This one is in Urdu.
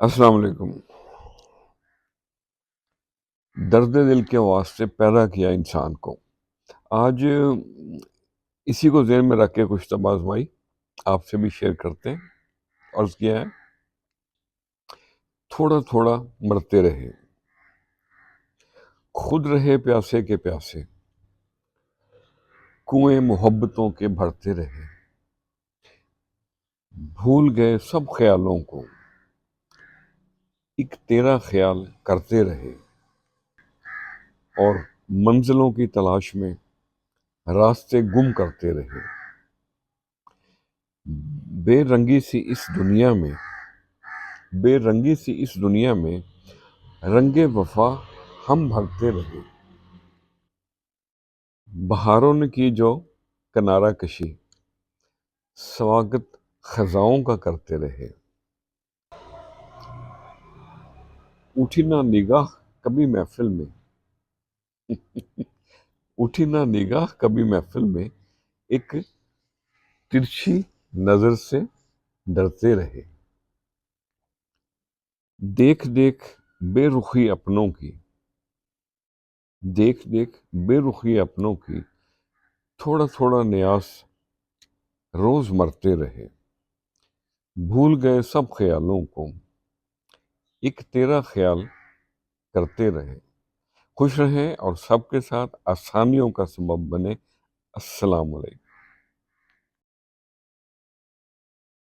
السلام علیکم۔ درد دل کے واسطے پیدا کیا انسان کو۔ آج اسی کو ذہن میں رکھ کے کچھ طب آزمائی آپ سے بھی شیئر کرتے ہیں۔ عرض کیا ہے، تھوڑا تھوڑا مرتے رہے، خود رہے پیاسے کے پیاسے، کنویں محبتوں کے بھرتے رہے، بھول گئے سب خیالوں کو، ایک تیرا خیال کرتے رہے، اور منزلوں کی تلاش میں راستے گم کرتے رہے۔ بے رنگی سی اس دنیا میں رنگ وفا ہم بھرتے رہے، بہاروں نے کی جو کنارہ کشی، سواگت خزاؤں کا کرتے رہے۔ اٹھی نہ نگاہ کبھی محفل میں ایک ترچھی نظر سے ڈرتے رہے، دیکھ دیکھ بے رخی اپنوں کی تھوڑا تھوڑا نیاز روز مرتے رہے، بھول گئے سب خیالوں کو، ایک تیرا خیال کرتے رہے۔ خوش رہیں اور سب کے ساتھ آسانیوں کا سبب بنے۔ السلام علیکم۔